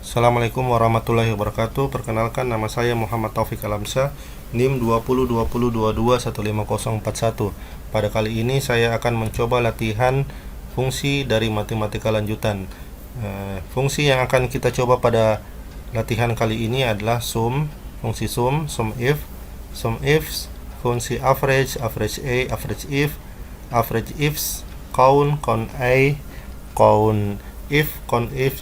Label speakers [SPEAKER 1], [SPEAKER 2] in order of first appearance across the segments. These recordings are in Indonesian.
[SPEAKER 1] Assalamualaikum warahmatullahi wabarakatuh. Perkenalkan, nama saya Muhammad Taufik Alamsyah, NIM 202022154041. Pada kali ini saya akan mencoba latihan fungsi dari matematika lanjutan. Fungsi yang akan kita coba pada latihan kali ini adalah sum, fungsi sum if, fungsi average, average A, average ifs, count A, count if,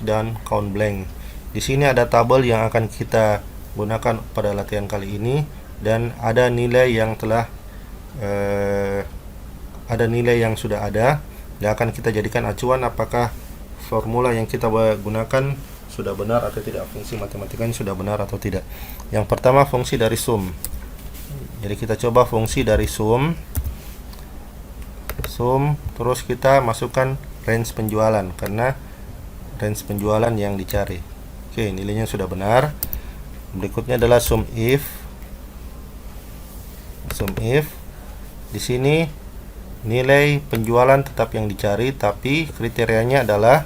[SPEAKER 1] dan count blank. Di sini ada tabel yang akan kita gunakan pada latihan kali ini, dan ada nilai yang sudah ada yang akan kita jadikan acuan apakah formula yang kita gunakan sudah benar atau tidak, fungsi matematikanya sudah benar atau tidak. Yang pertama, fungsi dari sum. Jadi kita coba fungsi dari sum, terus kita masukkan range penjualan karena range penjualan yang dicari. Oke, nilainya sudah benar. Berikutnya adalah sum if. Di sini nilai penjualan tetap yang dicari, tapi kriterianya adalah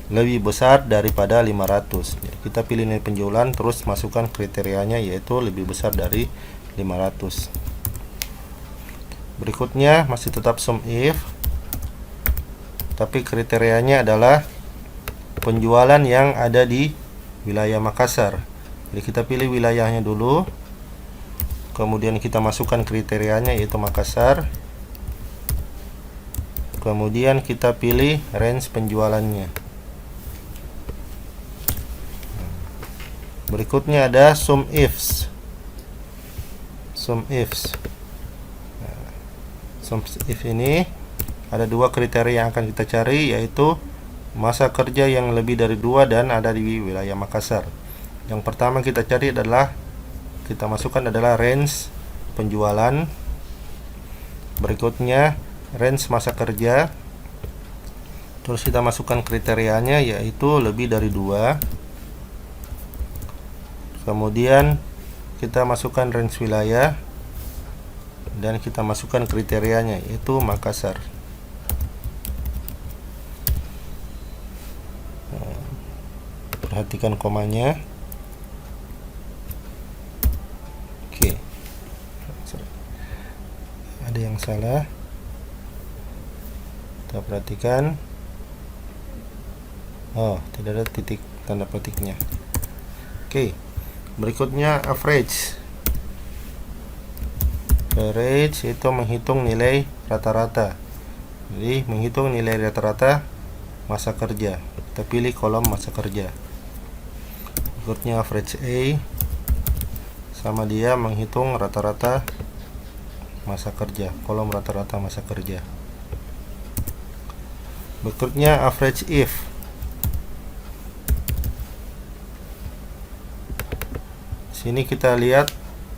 [SPEAKER 1] lebih besar daripada 500. Jadi kita pilih nilai penjualan, terus masukkan kriterianya, yaitu lebih besar dari 500. Berikutnya masih tetap sum if, tapi kriterianya adalah penjualan yang ada di wilayah Makassar. Jadi kita pilih wilayahnya dulu, kemudian kita masukkan kriterianya, yaitu Makassar. Kemudian kita pilih range penjualannya. Berikutnya ada sum ifs. Sum if ini ada dua kriteria yang akan kita cari, yaitu masa kerja yang lebih dari 2 dan ada di wilayah Makassar. Yang pertama kita cari adalah, kita masukkan adalah range penjualan. Berikutnya range masa kerja. Terus kita masukkan kriterianya, yaitu lebih dari 2. Kemudian kita masukkan range wilayah, dan kita masukkan kriterianya, yaitu Makassar. Perhatikan komanya. Oke, ada yang salah, kita perhatikan. Oh, tidak ada titik tanda petiknya. Oke, berikutnya average itu menghitung nilai rata-rata. Jadi menghitung nilai rata-rata masa kerja. Kita pilih kolom masa kerja. Berikutnya average A, sama dia menghitung rata-rata masa kerja, kolom rata-rata masa kerja. Berikutnya average if. Sini kita lihat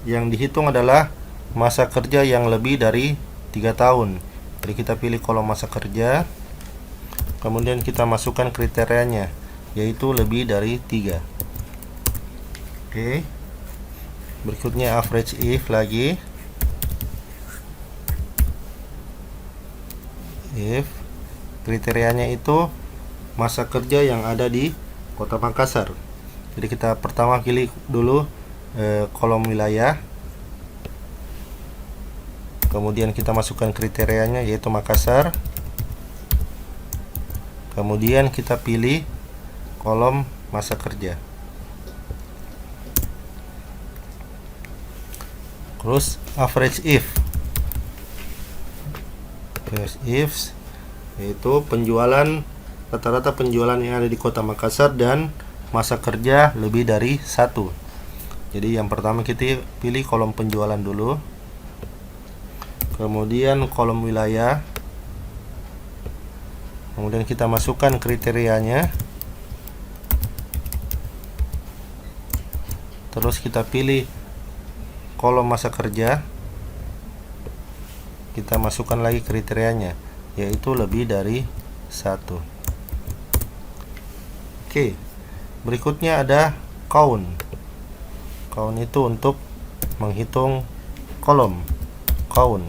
[SPEAKER 1] yang dihitung adalah masa kerja yang lebih dari 3 tahun. Jadi kita pilih kolom masa kerja, kemudian kita masukkan kriterianya, yaitu lebih dari 3. Oke. Berikutnya average if lagi. If kriterianya itu masa kerja yang ada di Kota Makassar. Jadi kita pertama pilih dulu kolom wilayah, kemudian kita masukkan kriterianya, yaitu Makassar. Kemudian kita pilih kolom masa kerja. Terus average if. Yaitu penjualan, rata-rata penjualan yang ada di Kota Makassar dan masa kerja lebih dari 1. Jadi yang pertama kita pilih kolom penjualan dulu, kemudian kolom wilayah, kemudian kita masukkan kriterianya, terus kita pilih kolom masa kerja, kita masukkan lagi kriterianya, yaitu lebih dari 1. Oke, berikutnya ada count. Count itu untuk menghitung kolom count.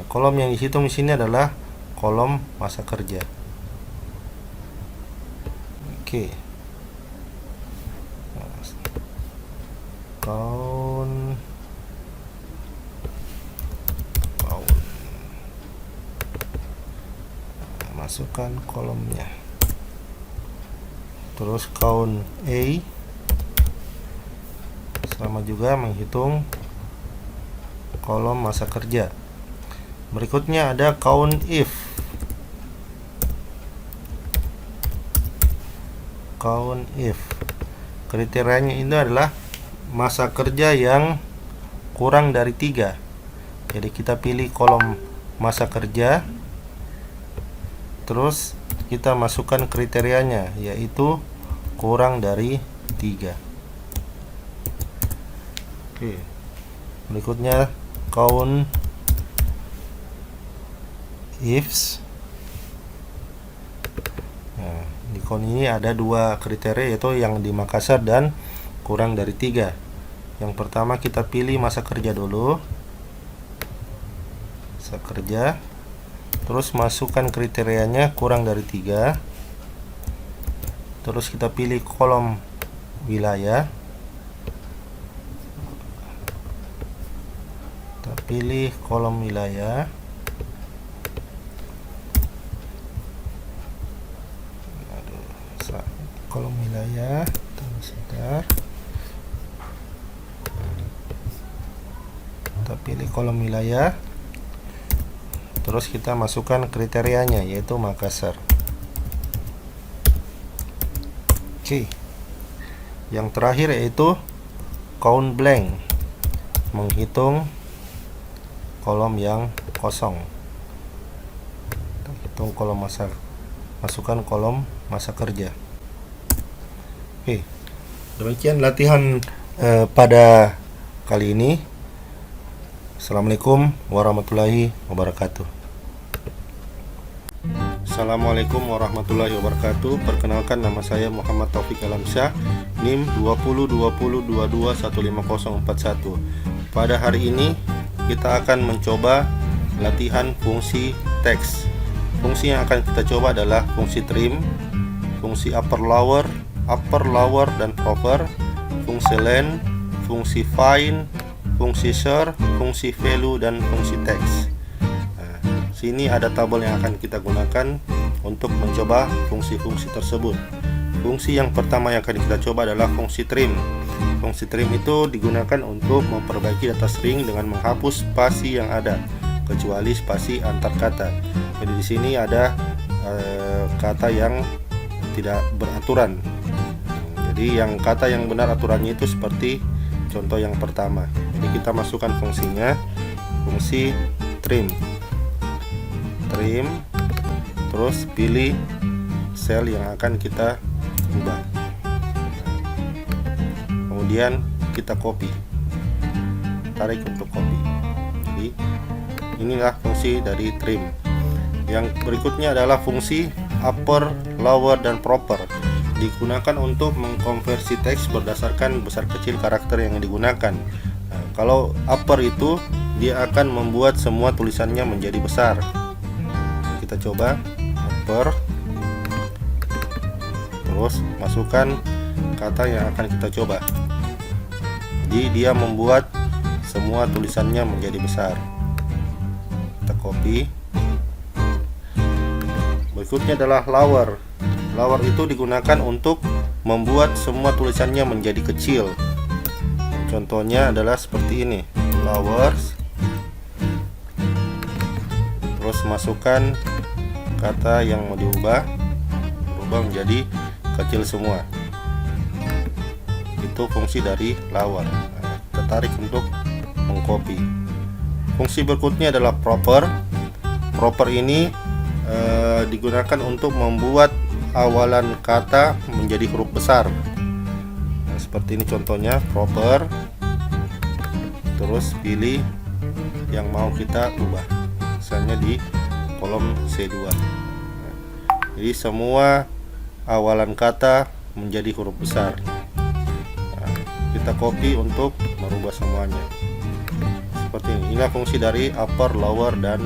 [SPEAKER 1] Kolom yang dihitung di sini adalah kolom masa kerja. Oke. Count. Masukkan kolomnya. Terus count A, sama juga menghitung kolom masa kerja. Berikutnya ada count if. Count if kriterianya ini adalah masa kerja yang kurang dari 3. Jadi kita pilih kolom masa kerja, terus kita masukkan kriterianya, yaitu kurang dari 3. Oke. Berikutnya count ifs. Nah, di count ini ada 2 kriteria, yaitu yang di Makassar dan kurang dari 3. Yang pertama kita pilih masa kerja dulu. Masa kerja. Terus masukkan kriterianya kurang dari 3. Terus kita pilih kolom wilayah. Kita pilih kolom wilayah. Kolom wilayah. Sebentar. Kita pilih kolom wilayah. Terus kita masukkan kriterianya, yaitu Makassar. Oke. Yang terakhir yaitu count blank, menghitung kolom yang kosong. Kita hitung kolom masukkan kolom masa kerja. Oke. Demikian latihan pada kali ini. Assalamualaikum warahmatullahi wabarakatuh. Assalamualaikum warahmatullahi wabarakatuh. Perkenalkan, nama saya Muhammad Taufik Alamsyah, NIM 202022154041. Pada hari ini kita akan mencoba latihan fungsi teks. Fungsi yang akan kita coba adalah fungsi trim, fungsi upper lower dan proper, fungsi len, fungsi find, fungsi share, fungsi value, dan fungsi text. Nah, sini ada tabel yang akan kita gunakan untuk mencoba fungsi-fungsi tersebut. Fungsi yang pertama yang akan kita coba adalah fungsi trim. Fungsi trim itu digunakan untuk memperbaiki data string dengan menghapus spasi yang ada, kecuali spasi antar kata. Jadi di sini ada kata yang tidak beraturan. Jadi yang kata yang benar aturannya itu seperti contoh yang pertama. Jadi kita masukkan fungsinya, fungsi trim, terus pilih sel yang akan kita ubah. Kemudian kita copy, tarik untuk copy. Jadi inilah fungsi dari trim. Yang berikutnya adalah fungsi upper, lower, dan proper. Digunakan untuk mengkonversi teks berdasarkan besar kecil karakter yang digunakan. Nah, kalau upper itu dia akan membuat semua tulisannya menjadi besar. Kita coba upper, terus masukkan kata yang akan kita coba. Jadi dia membuat semua tulisannya menjadi besar. Kita copy. Berikutnya adalah lower. Lower itu digunakan untuk membuat semua tulisannya menjadi kecil. Contohnya adalah seperti ini. Lower. Terus masukkan kata yang mau diubah, berubah menjadi kecil semua. Itu fungsi dari lower. Nah, kita tarik untuk mengcopy. Fungsi berikutnya adalah proper. Proper ini digunakan untuk membuat awalan kata menjadi huruf besar. Nah, seperti ini contohnya, proper. Terus pilih yang mau kita ubah, misalnya di kolom C2. Nah, jadi semua awalan kata menjadi huruf besar. Nah, kita copy untuk merubah semuanya. Seperti ini. Inilah fungsi dari upper, lower, dan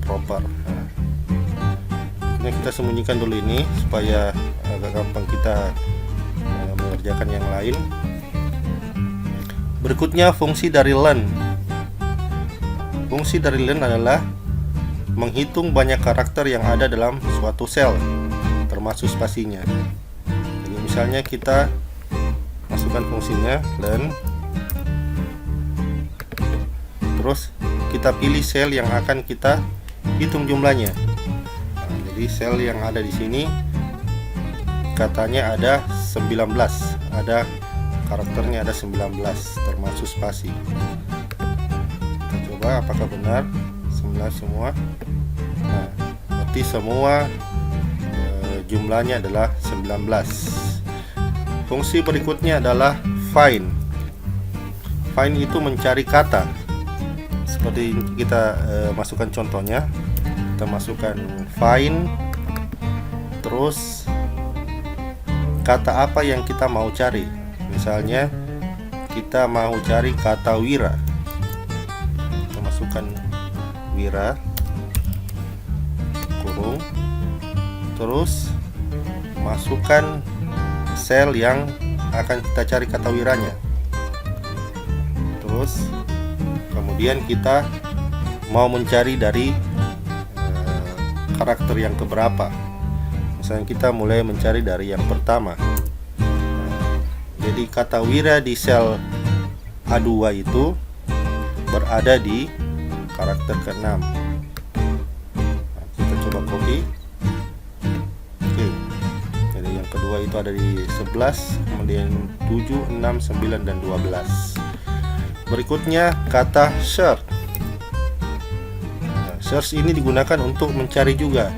[SPEAKER 1] proper. Nah, ini kita sembunyikan dulu ini supaya agak gampang kita mengerjakan yang lain. Berikutnya fungsi dari len. Fungsi dari len adalah menghitung banyak karakter yang ada dalam suatu sel, termasuk spasinya. Jadi misalnya kita masukkan fungsinya len, terus kita pilih sel yang akan kita hitung jumlahnya. Nah, jadi sel yang ada di sini katanya ada 19, ada karakternya ada 19 termasuk spasi. Kita coba apakah benar 19 semua. Nah, berarti semua jumlahnya adalah 19. Fungsi berikutnya adalah find. Find itu mencari kata. Seperti kita masukkan contohnya. Kita masukkan find, terus kata apa yang kita mau cari. Misalnya kita mau cari kata wira. Kita masukkan wira kurung, terus masukkan sel yang akan kita cari kata wiranya. Terus kemudian kita mau mencari dari karakter yang keberapa. Misalnya kita mulai mencari dari yang pertama. Jadi kata wira di sel A2 itu berada di karakter ke-6. Nah, kita coba copy. Oke. Jadi yang kedua itu ada di 11, kemudian 7, 6, 9 dan 12. Berikutnya kata search. Nah, search ini digunakan untuk mencari juga.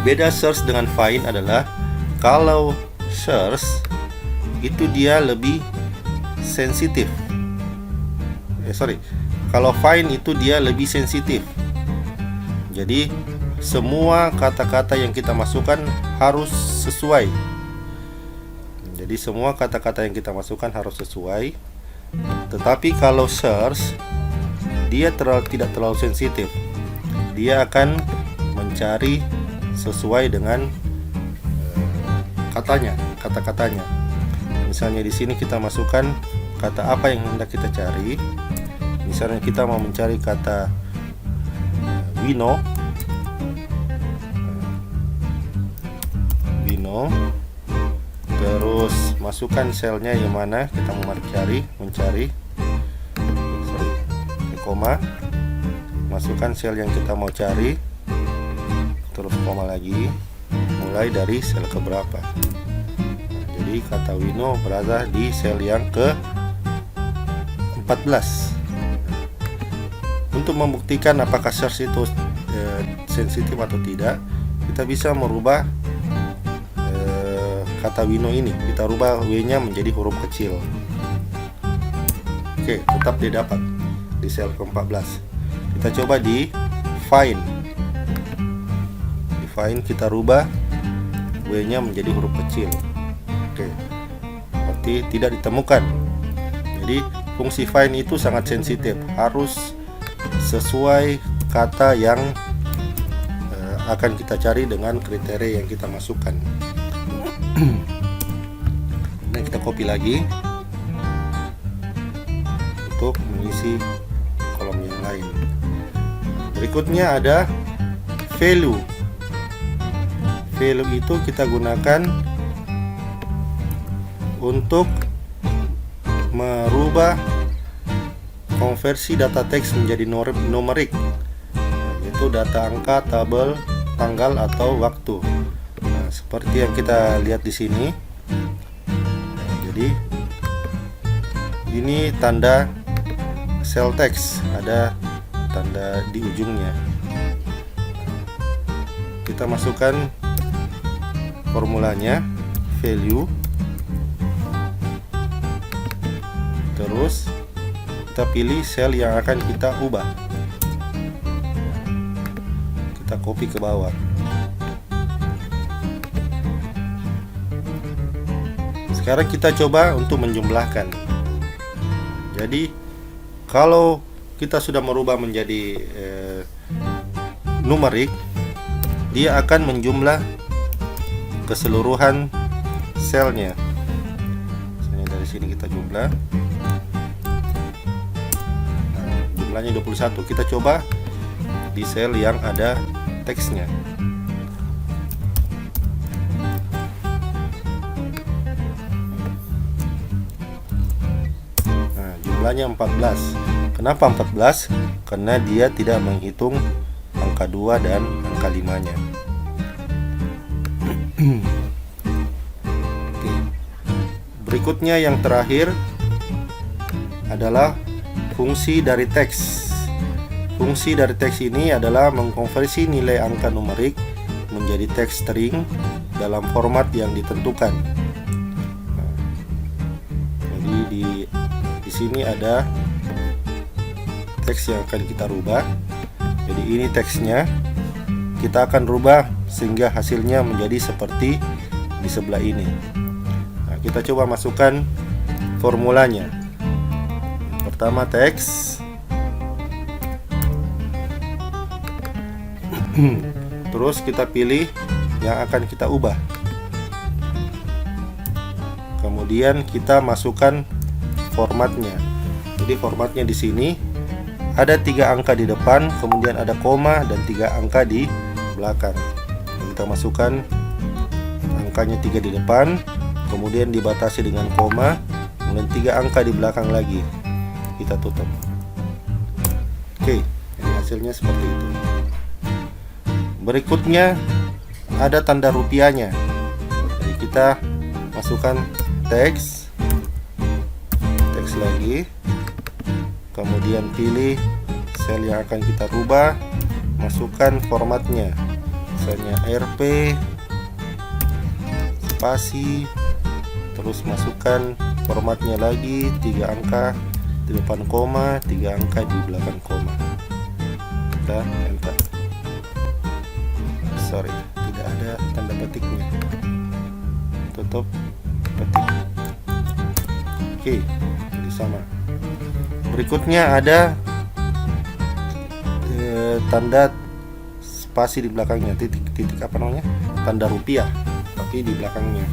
[SPEAKER 1] Beda search dengan find adalah kalau search itu dia lebih sensitif. Kalau find itu dia lebih sensitif. Jadi semua kata-kata yang kita masukkan harus sesuai. Jadi semua kata-kata yang kita masukkan harus sesuai. Tetapi kalau search dia tidak terlalu sensitif. Dia akan mencari sesuai dengan kata-katanya. Misalnya di sini kita masukkan kata apa yang hendak kita cari. Misalnya kita mau mencari kata wino, terus masukkan selnya yang mana kita mau mencari, koma, masukkan sel yang kita mau cari, terus koma lagi, mulai dari sel keberapa. Jadi kata wino berada di sel yang ke 14. Untuk membuktikan apakah search itu sensitif atau tidak, kita bisa merubah kata wino ini. Kita rubah W-nya menjadi huruf kecil. Oke, tetap dia dapat di sel ke-14. Kita coba di find. Di find kita rubah W-nya menjadi huruf kecil. Oke, berarti tidak ditemukan. Jadi fungsi find itu sangat sensitif, harus sesuai kata yang akan kita cari dengan kriteria yang kita masukkan. Nah, kita copy lagi untuk mengisi kolom yang lain. Berikutnya ada value. Value itu kita gunakan untuk merubah konversi data teks menjadi numerik, yaitu data angka, tabel, tanggal atau waktu. Nah, seperti yang kita lihat di sini. Jadi ini tanda cell text, ada tanda di ujungnya. Kita masukkan formulanya, value, terus kita pilih sel yang akan kita ubah. Kita copy ke bawah. Sekarang kita coba untuk menjumlahkan. Jadi kalau kita sudah merubah menjadi numerik, dia akan menjumlah keseluruhan selnya. Misalnya dari di sini kita jumlah. Nah, jumlahnya 21. Kita coba di sel yang ada teksnya. Nah, jumlahnya 14. Kenapa 14? Karena dia tidak menghitung angka 2 dan angka 5-nya. Oke. Berikutnya yang terakhir adalah fungsi dari teks. Fungsi dari teks ini adalah mengkonversi nilai angka numerik menjadi teks string dalam format yang ditentukan. Nah, jadi di sini ada teks yang akan kita rubah. Jadi ini teksnya. Kita akan rubah sehingga hasilnya menjadi seperti di sebelah ini. Nah, kita coba masukkan formulanya. Pertama teks. Terus kita pilih yang akan kita ubah. Kemudian kita masukkan formatnya. Jadi formatnya di sini ada 3 angka di depan, kemudian ada koma dan 3 angka di belakang. Kita masukkan angkanya 3 di depan, kemudian dibatasi dengan koma, kemudian 3 angka di belakang lagi. Kita tutup. Oke, ini hasilnya seperti itu. Berikutnya ada tanda rupiahnya. Jadi kita masukkan teks lagi. Kemudian pilih sel yang akan kita rubah, masukkan formatnya, misalnya RP, spasi, terus masukkan formatnya lagi, 3 angka di depan koma, 3 angka di belakang koma. Kita enter. Sorry, tidak ada tanda petiknya. Tutup, petik. Oke, jadi sama. Berikutnya ada tanda spasi di belakangnya, titik apa namanya? Tanda rupiah, tapi di belakangnya.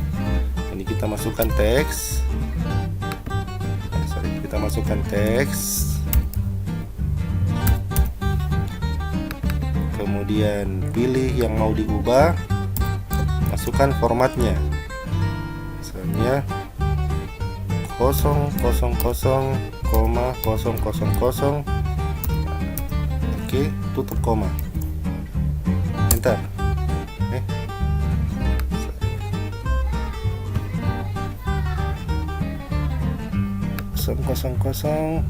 [SPEAKER 1] Ini kita masukkan teks. Kita masukkan teks. Kemudian pilih yang mau diubah, masukkan formatnya. Misalnya 000,000. Oke, tutup koma. Enter. Oke. 0,0,0.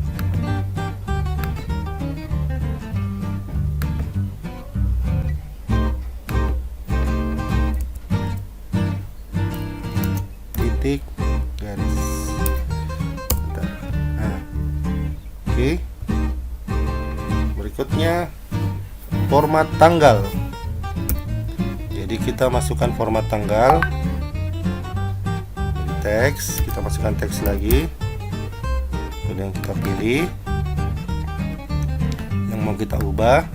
[SPEAKER 1] Titik garis. Oke. Berikutnya format tanggal. Jadi kita masukkan format tanggal. Teks, kita masukkan teks lagi. Kemudian kita pilih yang mau kita ubah.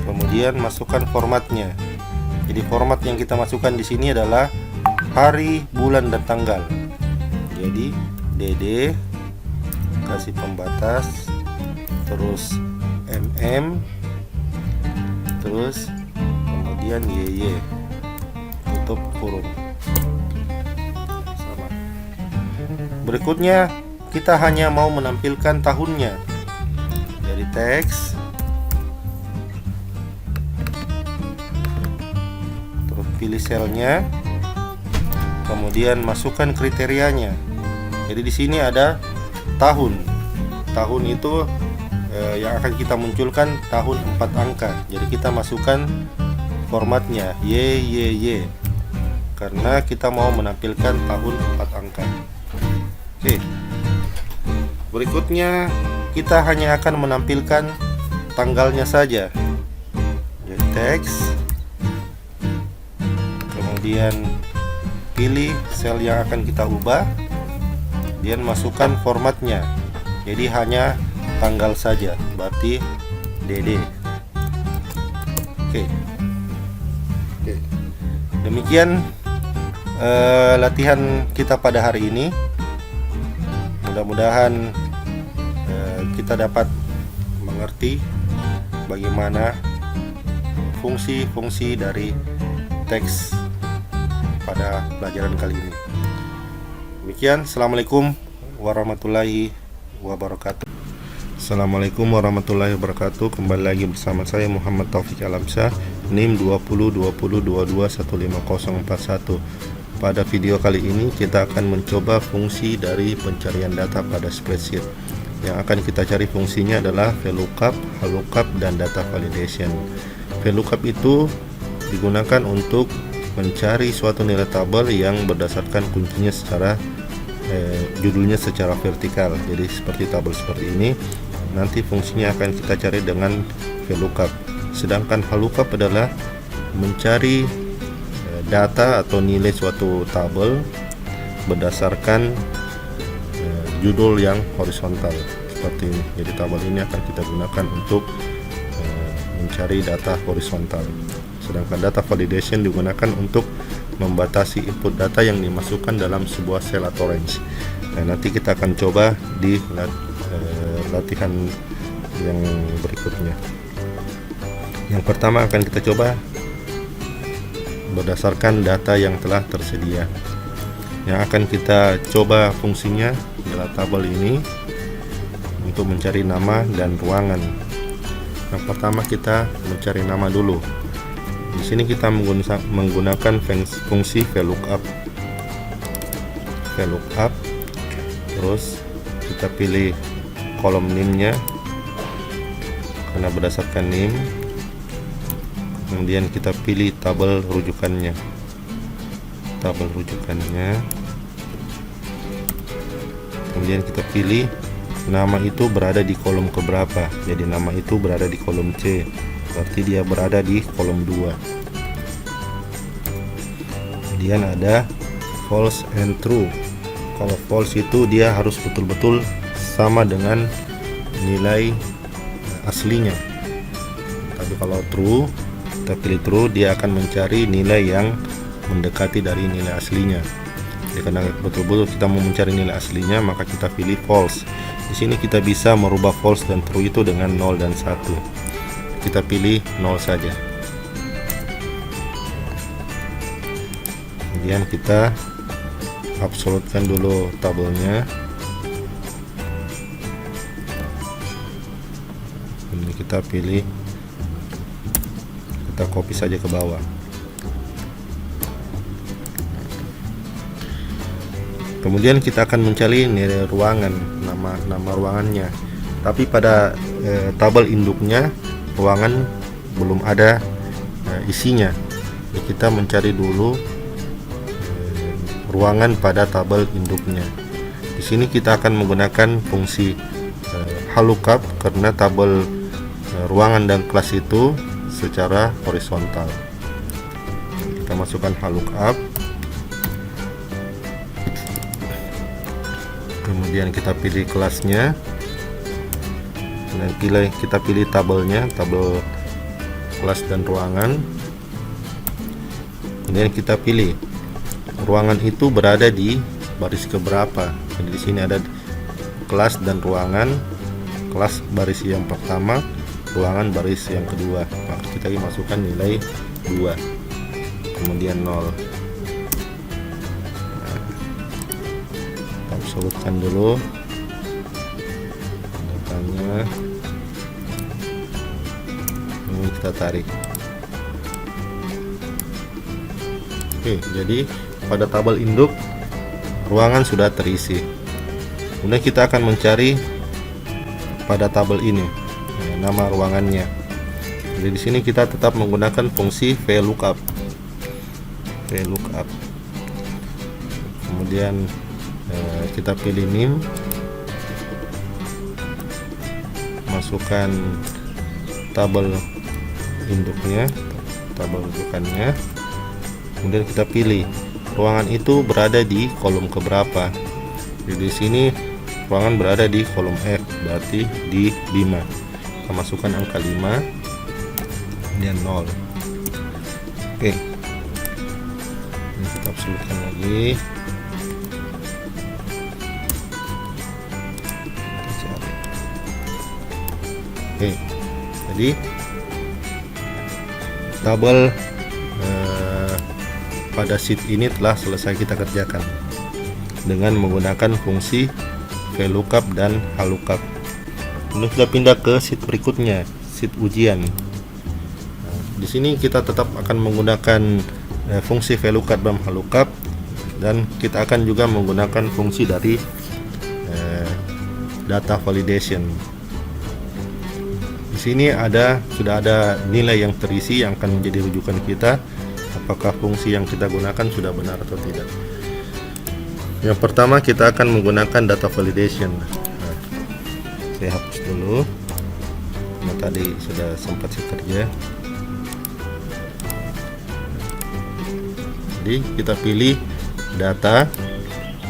[SPEAKER 1] Kemudian masukkan formatnya. Jadi format yang kita masukkan di sini adalah hari, bulan, dan tanggal. Jadi DD, kasih pembatas, terus MM, terus kemudian YY, tutup kurung. Sama. Berikutnya kita hanya mau menampilkan tahunnya. Dari teks, terus pilih selnya, kemudian masukkan kriterianya. Jadi di sini ada tahun. Tahun itu yang akan kita munculkan tahun 4 angka. Jadi kita masukkan formatnya YYY karena kita mau menampilkan tahun 4 angka. Oke. Berikutnya kita hanya akan menampilkan tanggalnya saja. Jadi teks, kemudian pilih sel yang akan kita ubah, kemudian masukkan formatnya. Jadi hanya tanggal saja, berarti DD. Oke. Demikian latihan kita pada hari ini. Mudah-mudahan kita dapat mengerti bagaimana fungsi-fungsi dari teks pada pelajaran kali ini. Demikian, Assalamualaikum warahmatullahi wabarakatuh. Assalamualaikum warahmatullahi wabarakatuh. Kembali lagi bersama saya Muhammad Taufik Alamsyah, NIM 202022154041. Pada video kali ini kita akan mencoba fungsi dari pencarian data pada spreadsheet. Yang akan kita cari fungsinya adalah VLOOKUP, HLOOKUP, dan data validation. VLOOKUP itu digunakan untuk mencari suatu nilai tabel yang berdasarkan kuncinya secara judulnya secara vertikal. Jadi seperti tabel seperti ini. Nanti fungsinya akan kita cari dengan VLOOKUP. Sedangkan HLOOKUP adalah mencari data atau nilai suatu tabel berdasarkan judul yang horizontal seperti ini. Jadi tabel ini akan kita gunakan untuk mencari data horizontal. Sedangkan data validation digunakan untuk membatasi input data yang dimasukkan dalam sebuah cell atau range. Nah, nanti kita akan coba di latihan yang berikutnya. Yang pertama akan kita coba berdasarkan data yang telah tersedia. Yang akan kita coba fungsinya adalah tabel ini untuk mencari nama dan ruangan. Yang pertama kita mencari nama dulu. Di sini kita menggunakan fungsi VLOOKUP. VLOOKUP. Terus kita pilih kolom NIM-nya karena berdasarkan NIM. Kemudian kita pilih tabel rujukannya. Kemudian kita pilih nama itu berada di kolom keberapa. Jadi nama itu berada di kolom C, berarti dia berada di kolom 2. Kemudian ada false and true. Kalau false itu dia harus betul-betul sama dengan nilai aslinya. Tapi kalau true, kita pilih true, dia akan mencari nilai yang mendekati dari nilai aslinya. Jadi karena betul-betul kita mau mencari nilai aslinya, maka kita pilih false. Di sini kita bisa merubah false dan true itu dengan 0 dan 1. Kita pilih 0 saja. Kemudian kita absolutkan dulu tabelnya. Ini kita pilih, kita copy saja ke bawah. Kemudian kita akan mencari nilai ruangan, nama ruangannya. Tapi pada tabel induknya ruangan belum ada isinya. Jadi kita mencari dulu ruangan pada tabel induknya. Di sini kita akan menggunakan fungsi HLOOKUP karena tabel ruangan dan kelas itu secara horizontal. Kita masukkan HLOOKUP. Kemudian kita pilih kelasnya. Dan kita pilih tabelnya, tabel kelas dan ruangan. Kemudian kita pilih ruangan itu berada di baris keberapa. Jadi di sini ada kelas dan ruangan. Kelas baris yang pertama, ruangan baris yang kedua. Maka kita masukkan nilai 2. Kemudian 0. Absolutkan dulu datanya. Ini kita tarik. Oke, jadi pada tabel induk ruangan sudah terisi. Kemudian kita akan mencari pada tabel ini nama ruangannya. Jadi di sini kita tetap menggunakan fungsi VLOOKUP. Kemudian kita pilih NIM, masukkan tabel induknya, tabel rujukannya. Kemudian kita pilih ruangan itu berada di kolom keberapa. Jadi di sini ruangan berada di kolom F, berarti di 5. Kita masukkan angka 5 dan 0. Oke. Ini kita absolutkan lagi. Oke, jadi tabel pada sheet ini telah selesai kita kerjakan dengan menggunakan fungsi VLOOKUP dan HLOOKUP. Kemudian kita pindah ke sheet berikutnya, sheet ujian. Di sini kita tetap akan menggunakan fungsi VLOOKUP dan HLOOKUP, dan kita akan juga menggunakan fungsi dari data validation. Di sini sudah ada nilai yang terisi yang akan menjadi rujukan kita, apakah fungsi yang kita gunakan sudah benar atau tidak. Yang pertama kita akan menggunakan data validation. Saya hapus dulu, tadi sudah sempat saya kerja. Jadi kita pilih data,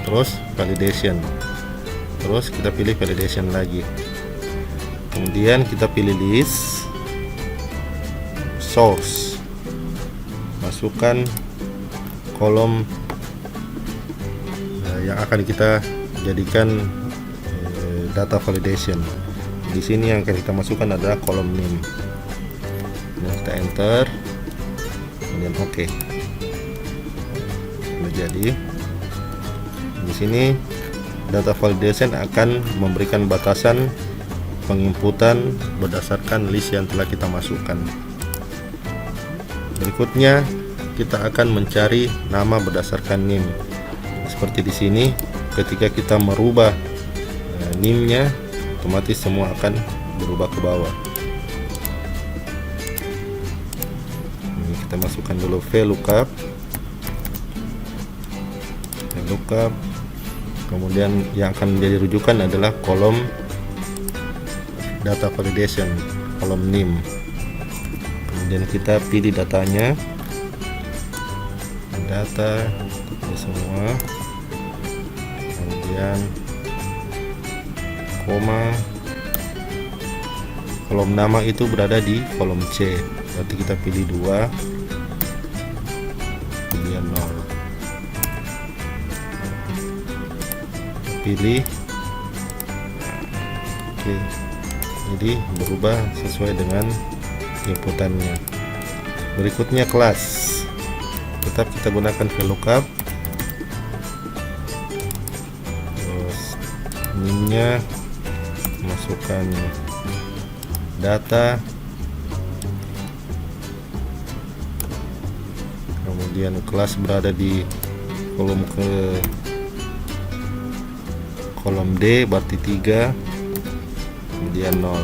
[SPEAKER 1] terus validation, terus kita pilih validation lagi, kemudian kita pilih list, source, masukkan kolom yang akan kita jadikan data validation. Di sini yang akan kita masukkan adalah kolom name. Nah, kita enter, kemudian OK. Jadi di sini data validation akan memberikan batasan penginputan berdasarkan list yang telah kita masukkan. Berikutnya kita akan mencari nama berdasarkan name. Seperti di sini, ketika kita merubah name-nya, otomatis semua akan berubah ke bawah. Ini kita masukkan dulu VLOOKUP, kemudian yang akan menjadi rujukan adalah kolom data validation, kolom name. Kemudian kita pilih datanya, data ini semua, kemudian koma, kolom nama itu berada di kolom C, berarti kita pilih 2, kemudian 0, pilih oke. Jadi berubah sesuai dengan inputannya. Berikutnya kelas, tetap kita gunakan VLOOKUP, terus name-nya masukkan data, kemudian kelas berada di kolom D, berarti 3, kemudian 0.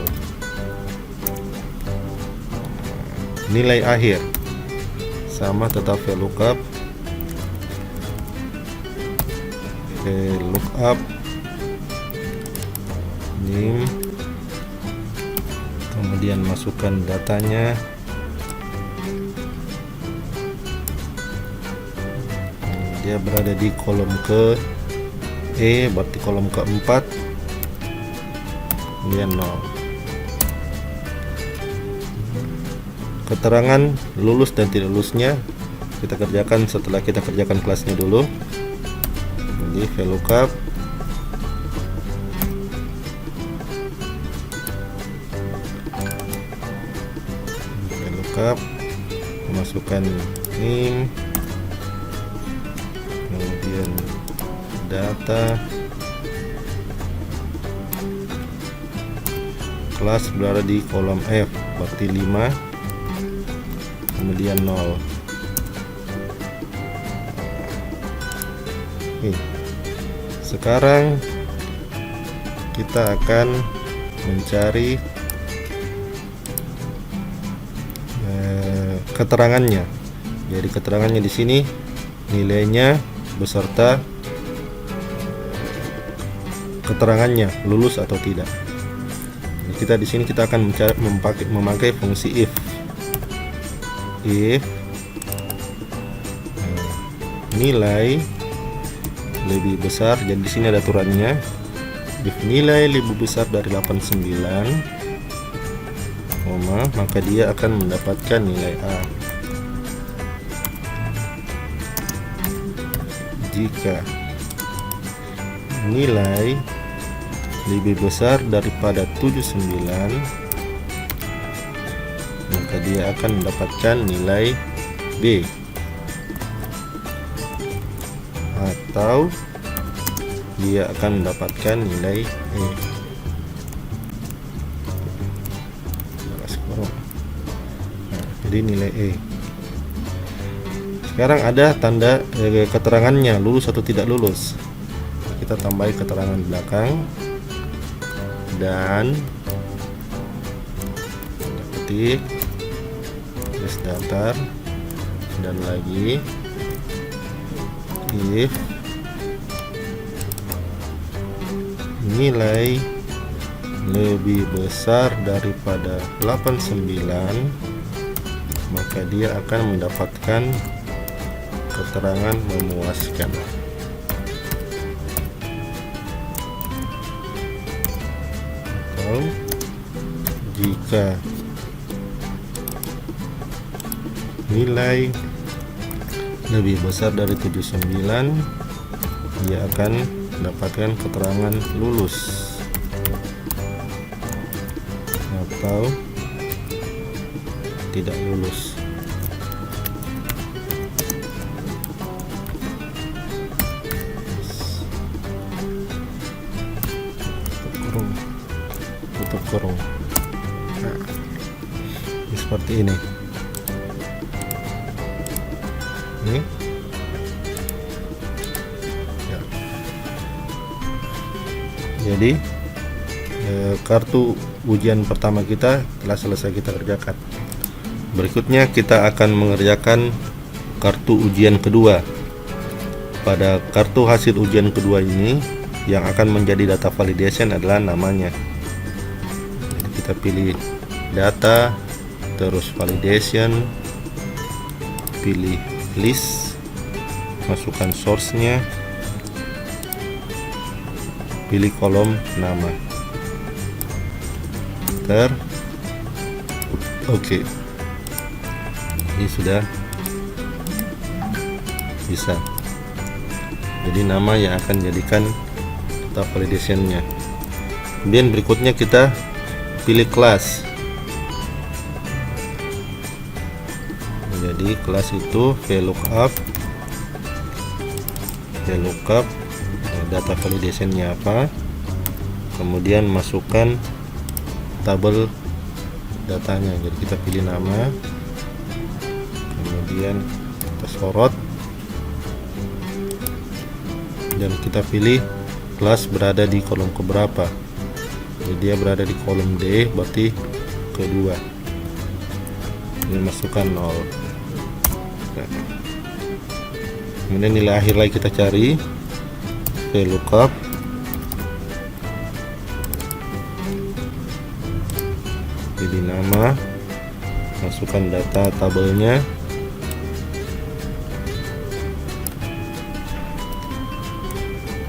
[SPEAKER 1] Nilai akhir sama, tetap VLOOKUP, name, kemudian masukkan datanya, dia berada di kolom ke E, berarti kolom keempat, kemudian 0. Keterangan lulus dan tidak lulusnya kita kerjakan setelah kita kerjakan kelasnya dulu. Jadi VLOOKUP, masukkan name, kemudian data, kelas berada di kolom F, berarti 5, kemudian 0. Oke. Sekarang kita akan mencari keterangannya. Jadi keterangannya di sini nilainya beserta keterangannya lulus atau tidak. Kita di sini kita akan memakai fungsi if nilai lebih besar. Jadi di sini ada aturannya, if nilai lebih besar dari 89, maka dia akan mendapatkan nilai A. Jika nilai lebih besar daripada 79, maka dia akan mendapatkan nilai B. Atau dia akan mendapatkan nilai E. Nah, jadi nilai E. Sekarang ada tanda keterangannya, lulus atau tidak lulus. Kita tambahi keterangan belakang dan ketik garis datar dan lagi if nilai lebih besar daripada 89, maka dia akan mendapatkan keterangan memuaskan. Atau jika nilai lebih besar dari 79, dia akan mendapatkan keterangan lulus atau tidak lulus. Tutup kurung. Nah, seperti ini. Ini ya. Jadi kartu ujian pertama kita telah selesai kita kerjakan. Berikutnya kita akan mengerjakan kartu ujian kedua. Pada kartu hasil ujian kedua ini yang akan menjadi data validation adalah namanya. Jadi kita pilih data, terus validation, pilih list, masukkan source-nya, pilih kolom nama. Oke. Ini sudah bisa. Jadi nama yang akan jadikan data validation-nya. Kemudian berikutnya kita pilih kelas. Jadi kelas itu VLOOKUP data validation-nya apa, kemudian masukkan tabel datanya. Jadi kita pilih nama, kemudian kita sorot dan kita pilih kelas berada di kolom keberapa. Jadi dia berada di kolom D, berarti kedua. Ini masukkan 0. Kemudian nilai akhir lagi kita cari, VLOOKUP pilih nama, masukkan data tabelnya,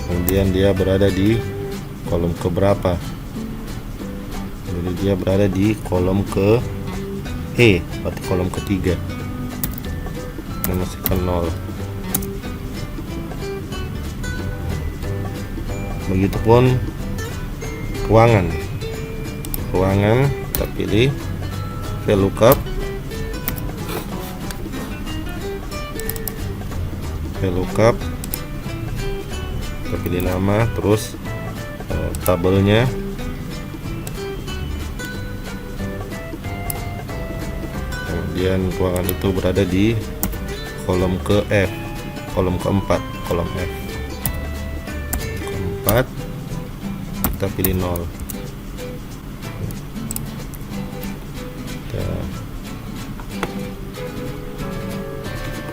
[SPEAKER 1] kemudian dia berada di kolom keberapa. Jadi dia berada di kolom ke E, berarti kolom ketiga. Masukkan 0. Begitupun ruangan kita pilih VLOOKUP kita pilih nama, terus tabelnya, kemudian ruangan itu berada di kolom ke F, kolom keempat, kolom F keempat. Kita pilih 0.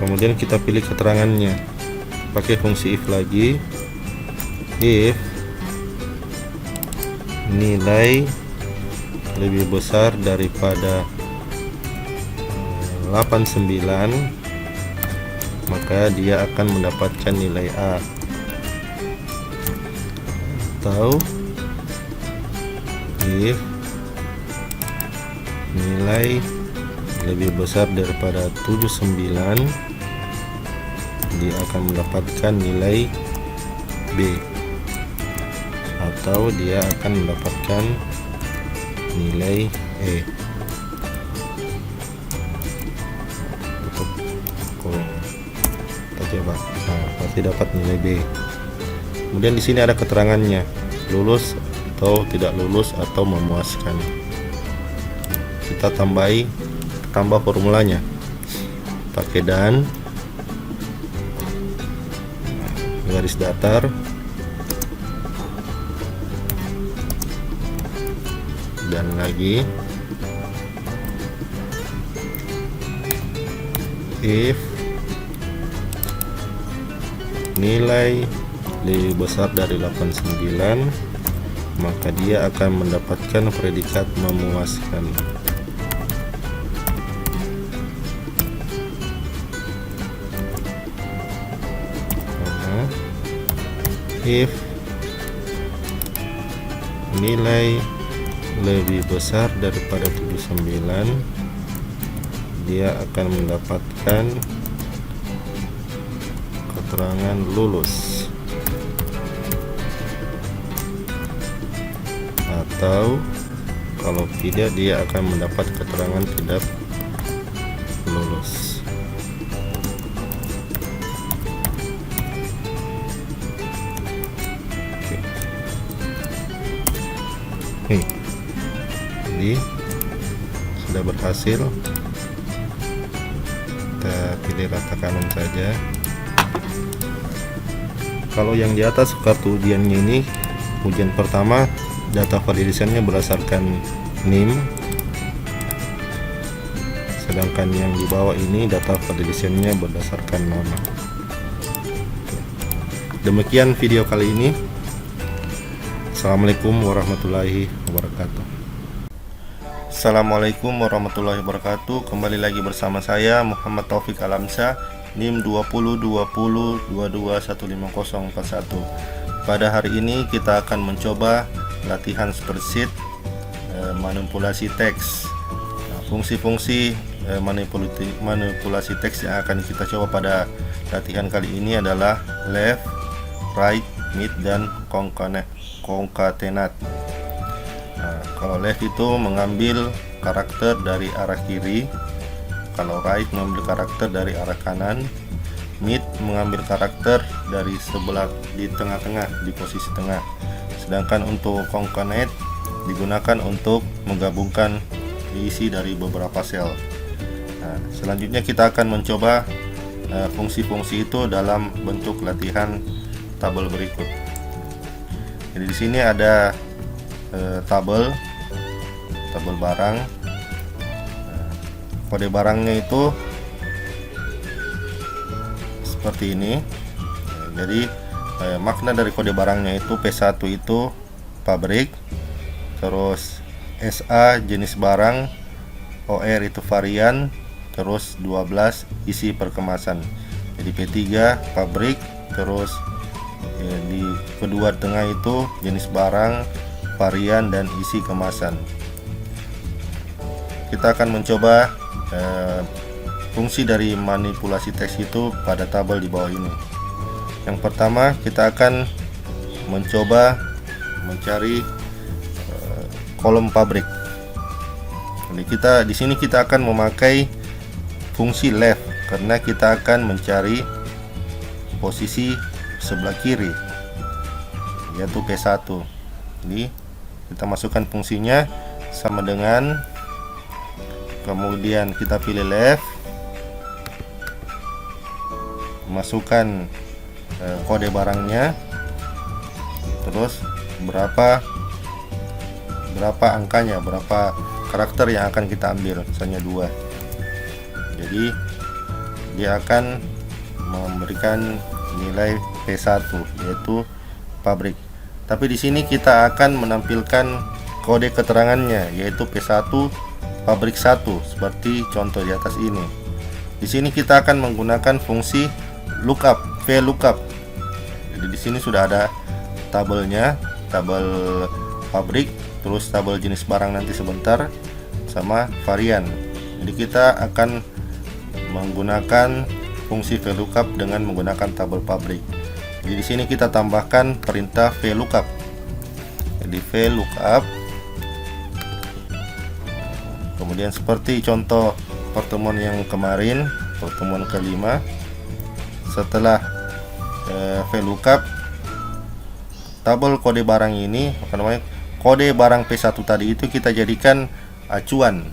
[SPEAKER 1] Kemudian kita pilih keterangannya, pakai fungsi if lagi. If nilai lebih besar daripada 89, maka dia akan mendapatkan nilai A. Atau if nilai lebih besar daripada 79, dia akan mendapatkan nilai B, atau dia akan mendapatkan nilai E. coba. Nah, pasti dapat nilai B. Kemudian di sini ada keterangannya, lulus atau tidak lulus atau memuaskan. Kita tambah formulanya. Pakai dan, garis datar, dan lagi if nilai lebih besar dari 89, maka dia akan mendapatkan predikat memuaskan. If nilai lebih besar daripada 79, dia akan mendapatkan keterangan lulus, atau kalau tidak dia akan mendapat keterangan tidak lulus. Jadi sudah berhasil. Kita pilih rata kanan saja. Kalau yang di atas kartu ujiannya ini, ujian pertama data validationnya berdasarkan NIM, sedangkan yang di bawah ini data validationnya berdasarkan nama. Demikian video kali ini. Assalamualaikum warahmatullahi wabarakatuh. Assalamualaikum warahmatullahi wabarakatuh. Kembali lagi bersama saya Muhammad Taufik Alamsyah, NIM 202022151041. Pada hari ini kita akan mencoba latihan spreadsheet manipulasi teks. Fungsi-fungsi manipulasi teks yang akan kita coba pada latihan kali ini adalah left, right, mid, dan concatenate. Nah, kalau left itu mengambil karakter dari arah kiri, kalau right mengambil karakter dari arah kanan, mid mengambil karakter dari sebelah di tengah-tengah, di posisi tengah. Sedangkan untuk concatenate digunakan untuk menggabungkan isi dari beberapa sel. Nah, selanjutnya kita akan mencoba fungsi-fungsi itu dalam bentuk latihan tabel berikut. Jadi di sini ada tabel barang. Kode barangnya itu seperti ini. Jadi makna dari kode barangnya itu P1 itu pabrik, terus SA jenis barang, OR itu varian, terus 12 isi perkemasan. Jadi P3 pabrik, terus di kedua tengah itu jenis barang, varian, dan isi kemasan. Kita akan mencoba fungsi dari manipulasi teks itu pada tabel di bawah ini. Yang pertama kita akan mencoba mencari kolom pabrik. Jadi di sini kita akan memakai fungsi left karena kita akan mencari posisi sebelah kiri, yaitu P1. Jadi kita masukkan fungsinya sama dengan, kemudian kita pilih left, masukkan kode barangnya, terus berapa angkanya, berapa karakter yang akan kita ambil, misalnya 2. Jadi dia akan memberikan nilai P1 yaitu pabrik. Tapi di sini kita akan menampilkan kode keterangannya yaitu P1 pabrik 1 seperti contoh di atas ini. Di sini kita akan menggunakan fungsi lookup, VLOOKUP. Jadi di sini sudah ada tabelnya, tabel pabrik, terus tabel jenis barang nanti sebentar, sama varian. Jadi kita akan menggunakan fungsi VLOOKUP dengan menggunakan tabel pabrik. Jadi di sini kita tambahkan perintah VLOOKUP. Jadi VLOOKUP. Kemudian seperti contoh pertemuan yang kemarin, pertemuan kelima, setelah VLOOKUP tabel kode barang ini, kode barang P1 tadi itu kita jadikan acuan,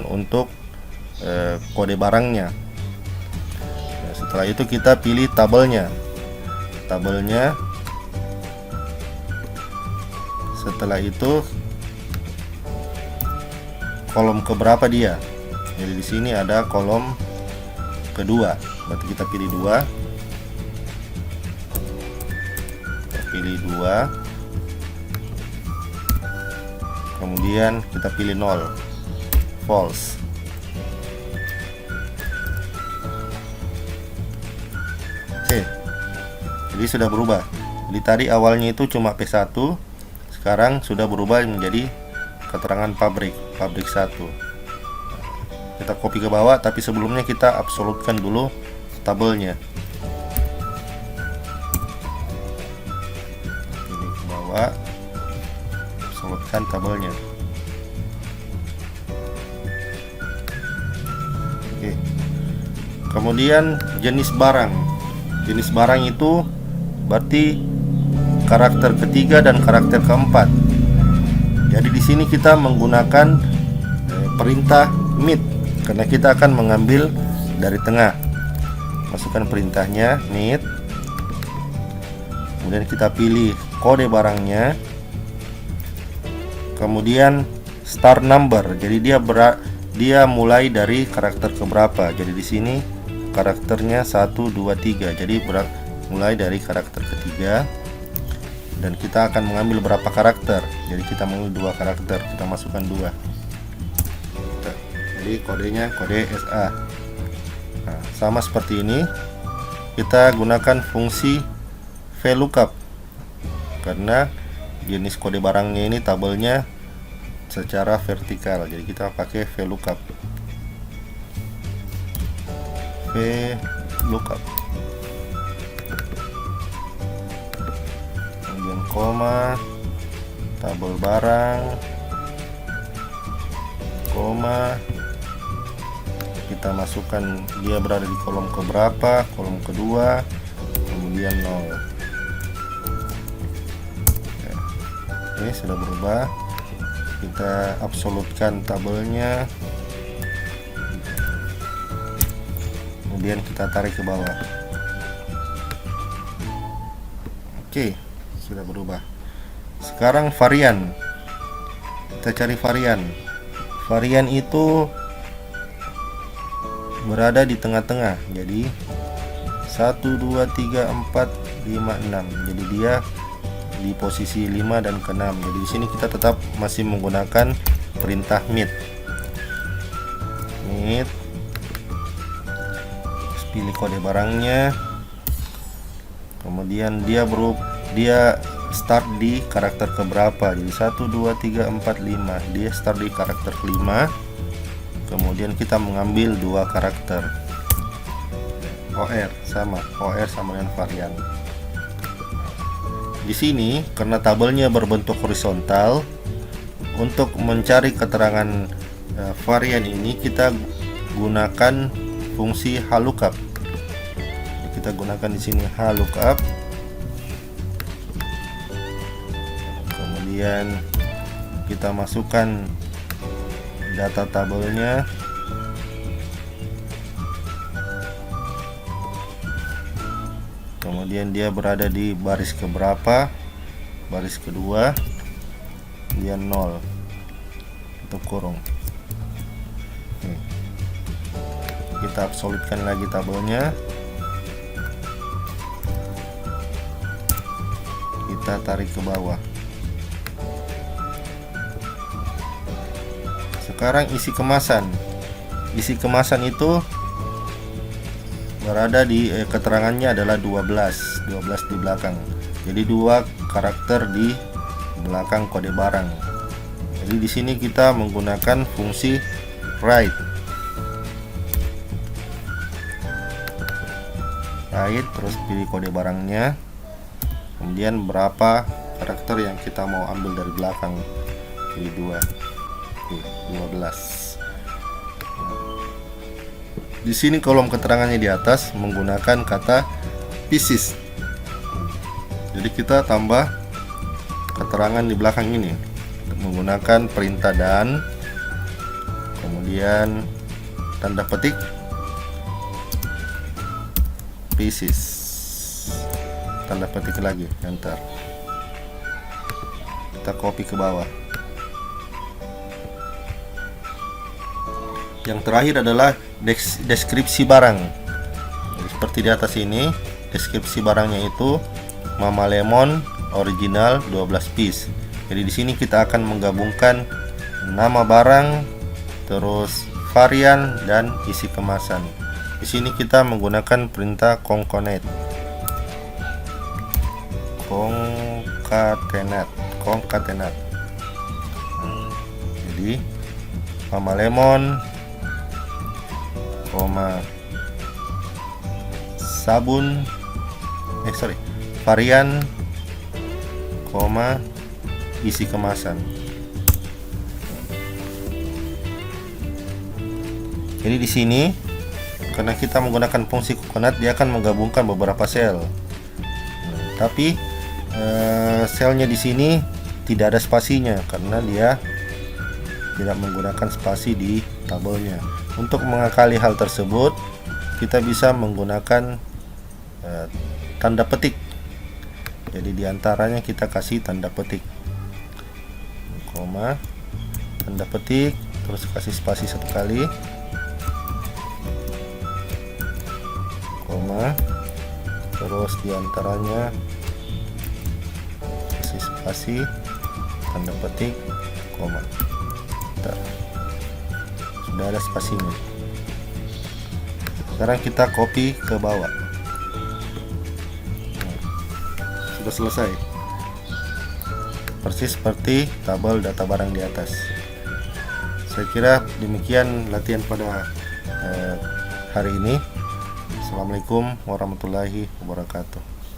[SPEAKER 1] untuk kode barangnya. Nah, setelah itu kita pilih tabelnya. Setelah itu kolom keberapa dia. Jadi di sini ada kolom kedua, berarti kita pilih 2. Kemudian kita pilih 0, false. Oke, jadi sudah berubah. Jadi tadi awalnya itu cuma P1, sekarang sudah berubah menjadi keterangan pabrik 1. Kita copy ke bawah, tapi sebelumnya kita absolutkan dulu tabelnya. Ini ke bawah, absolutkan tabelnya. Oke. Kemudian jenis barang. Jenis barang itu berarti karakter ketiga dan karakter keempat. Jadi di sini kita menggunakan perintah mid, karena kita akan mengambil dari tengah. Masukkan perintahnya mid. Kemudian kita pilih kode barangnya. Kemudian start number. Jadi dia mulai dari karakter keberapa. Jadi di sini karakternya 1, 2, 3. Jadi mulai dari karakter ketiga. Dan kita akan mengambil berapa karakter. Jadi kita mengambil 2 karakter, kita masukkan 2. Jadi kodenya kode SA. Nah, sama seperti ini. Kita gunakan fungsi VLOOKUP, karena jenis kode barangnya ini tabelnya secara vertikal. Jadi kita pakai VLOOKUP. Kemudian koma, tabel barang, koma, kita masukkan dia berada di kolom keberapa, kolom kedua, kemudian 0. Oke, sudah berubah. Kita absolutkan tabelnya, kemudian kita tarik ke bawah. Oke, sudah berubah. Sekarang varian. Kita cari varian. Varian itu berada di tengah-tengah. Jadi 1, 2, 3, 4, 5, 6. Jadi dia di posisi 5 dan ke-6. Jadi di sini kita tetap masih menggunakan perintah mid. Terus pilih kode barangnya. Kemudian dia start di karakter keberapa. Jadi 1, 2, 3, 4, 5. Dia start di karakter kelima. Kemudian kita mengambil 2 karakter. OR sama dengan varian. Di sini karena tabelnya berbentuk horizontal, untuk mencari keterangan varian ini kita gunakan fungsi HLOOKUP. Kita gunakan di sini HLOOKUP. Kemudian kita masukkan data tabelnya. Kemudian dia berada di baris keberapa, baris kedua, kemudian 0 untuk kurung. Oke. Kita absolutkan lagi tabelnya, kita tarik ke bawah. Sekarang isi kemasan. Isi kemasan itu berada di keterangannya adalah 12 di belakang. Jadi 2 karakter di belakang kode barang. Jadi di sini kita menggunakan fungsi write. Terus pilih kode barangnya. Kemudian berapa karakter yang kita mau ambil dari belakang. Pilih 2. Oke, 12. Di sini kolom keterangannya di atas menggunakan kata pieces. Jadi kita tambah keterangan di belakang ini menggunakan perintah dan, kemudian tanda petik pieces, tanda petik lagi, enter. Kita copy ke bawah. Yang terakhir adalah deskripsi barang. Jadi, seperti di atas ini, deskripsi barangnya itu Mama Lemon original 12 piece. Jadi di sini kita akan menggabungkan nama barang, terus varian dan isi kemasan. Di sini kita menggunakan perintah concatenate. Jadi Mama Lemon, sabun, varian, isi kemasan. Jadi di sini karena kita menggunakan fungsi coconut, dia akan menggabungkan beberapa sel. Tapi selnya di sini tidak ada spasinya karena dia tidak menggunakan spasi di tabelnya. Untuk mengakali hal tersebut, kita bisa menggunakan tanda petik. Jadi diantaranya kita kasih tanda petik, tanda petik, terus kasih spasi satu kali, terus diantaranya kasih spasi, tanda petik, sudah ada spasinya. Sekarang kita copy ke bawah. Sudah selesai, persis seperti tabel data barang di atas. Saya kira demikian latihan pada hari ini. Assalamualaikum warahmatullahi wabarakatuh.